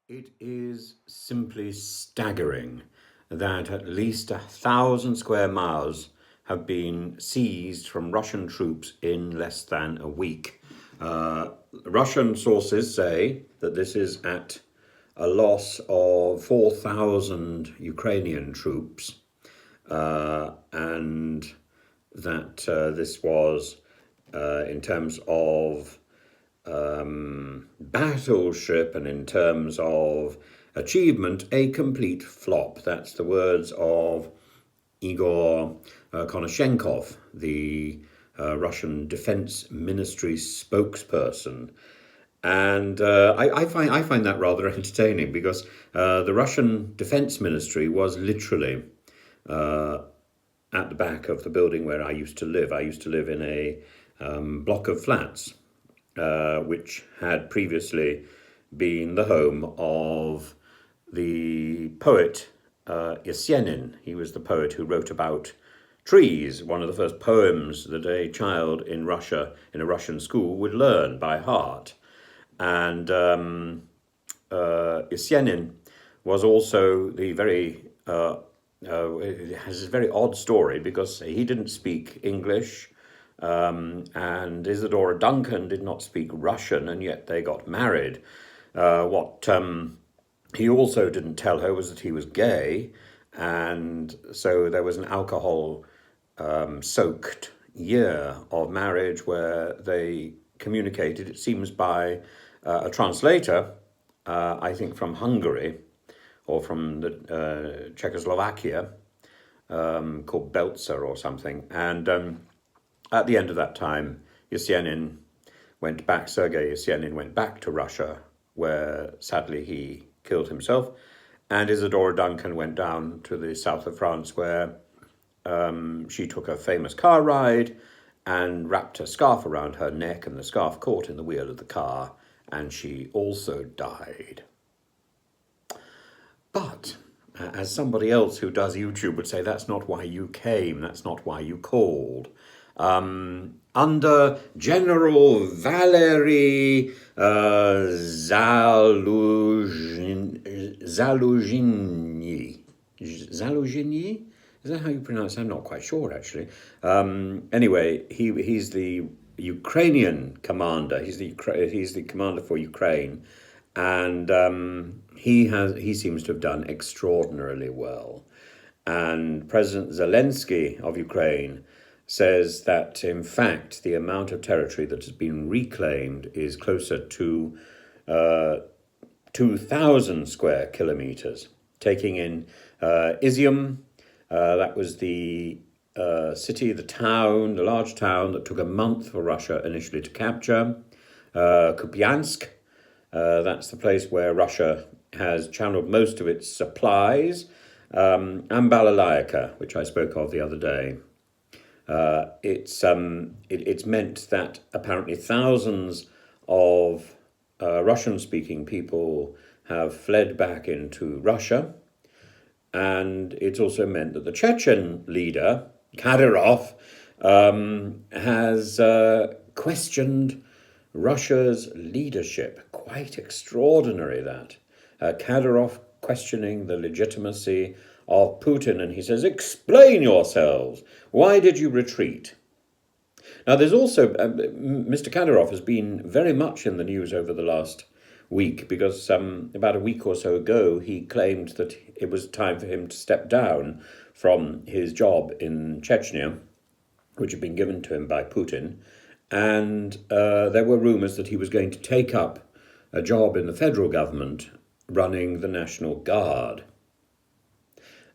It is simply staggering that at least 1,000 square miles have been seized from Russian troops in less than a week. Russian sources say that this is at a loss of 4,000 Ukrainian troops, and that this was, in terms of battleship and in terms of achievement, a complete flop. That's the words of Igor Konashenkov, the Russian Defense Ministry spokesperson. And I find that rather entertaining because the Russian Defense Ministry was literally at the back of the building where I used to live. I used to live in a block of flats, which had previously been the home of the poet Yesenin. He was the poet who wrote about trees, one of the first poems that a child in Russia, in a Russian school, would learn by heart. And Yesenin was also the very, it has a very odd story because he didn't speak English, and Isadora Duncan did not speak Russian, and yet they got married. What he also didn't tell her was that he was gay, and so there was an alcohol soaked year of marriage where they communicated, it seems, by a translator, I think from Hungary or from the Czechoslovakia, called Belzer or something. And at the end of that time, Sergei Yesenin went back to Russia, where sadly he killed himself. And Isadora Duncan went down to the south of France, where she took a famous car ride and wrapped a scarf around her neck, and the scarf caught in the wheel of the car, and she also died. But as somebody else who does YouTube would say, that's not why you came, that's not why you called. Under General Valery Zaluzhny. Is that how you pronounce it? I'm not quite sure, actually. Anyway, he's the Ukrainian commander. He's the commander for Ukraine, and he seems to have done extraordinarily well. And President Zelensky of Ukraine says that, in fact, the amount of territory that has been reclaimed is closer to 2,000 square kilometers, taking in Izium. That was the city, the large town that took a month for Russia initially to capture. Kupiansk, that's the place where Russia has channeled most of its supplies. And Balalaika, which I spoke of the other day. It's meant that apparently thousands of Russian-speaking people have fled back into Russia, and it's also meant that the Chechen leader, Kadyrov, has questioned Russia's leadership. Quite extraordinary, that. Kadyrov questioning the legitimacy of Putin, and he says, explain yourselves. Why did you retreat? Now, there's also, Mr. Kadyrov has been very much in the news over the last week because about a week or so ago, he claimed that it was time for him to step down from his job in Chechnya, which had been given to him by Putin. And there were rumors that he was going to take up a job in the federal government running the National Guard.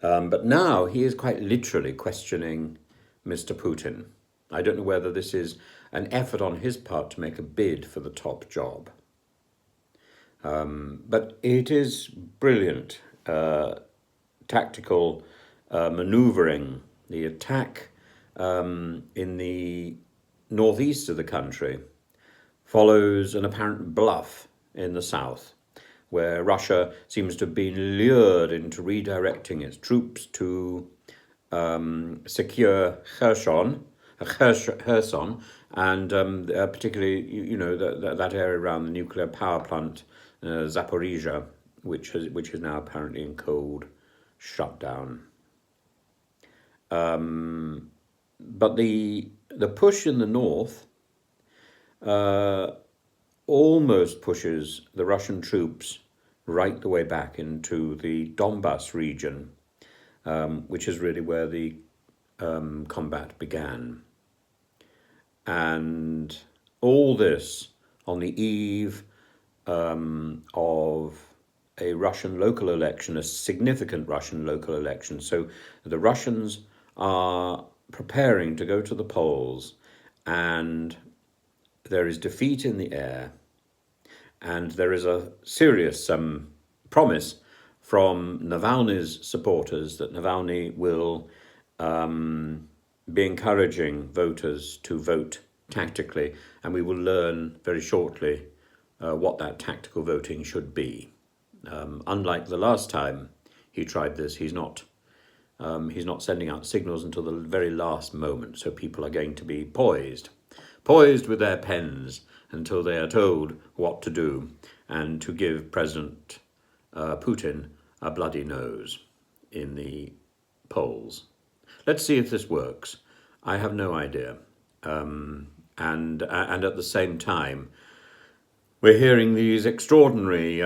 But now he is quite literally questioning Mr. Putin. I don't know whether this is an effort on his part to make a bid for the top job. But it is brilliant tactical maneuvering. The attack in the northeast of the country follows an apparent bluff in the south, where Russia seems to have been lured into redirecting its troops to secure Kherson, and particularly, that area around the nuclear power plant, Zaporizhia, which is now apparently in cold shutdown. But the push in the north almost pushes the Russian troops right the way back into the Donbass region, which is really where the combat began. And all this on the eve of a Russian local election, a significant Russian local election. So the Russians are preparing to go to the polls, and there is defeat in the air, and there is a serious promise from Navalny's supporters that Navalny will be encouraging voters to vote tactically, and we will learn very shortly what that tactical voting should be. Unlike the last time he tried this, he's not sending out signals until the very last moment, so people are going to be poised with their pens until they are told what to do, and to give President Putin a bloody nose in the polls. Let's see if this works. I have no idea. And at the same time, we're hearing these extraordinary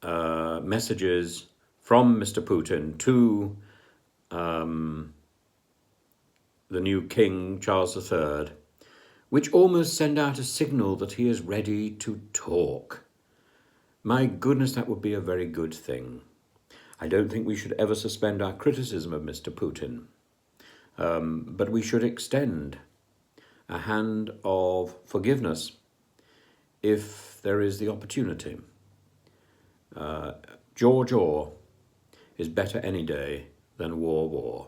messages from Mr. Putin to the new King Charles III, which almost send out a signal that he is ready to talk. My goodness, that would be a very good thing. I don't think we should ever suspend our criticism of Mr. Putin, but we should extend a hand of forgiveness if there is the opportunity. Jaw is better any day than war.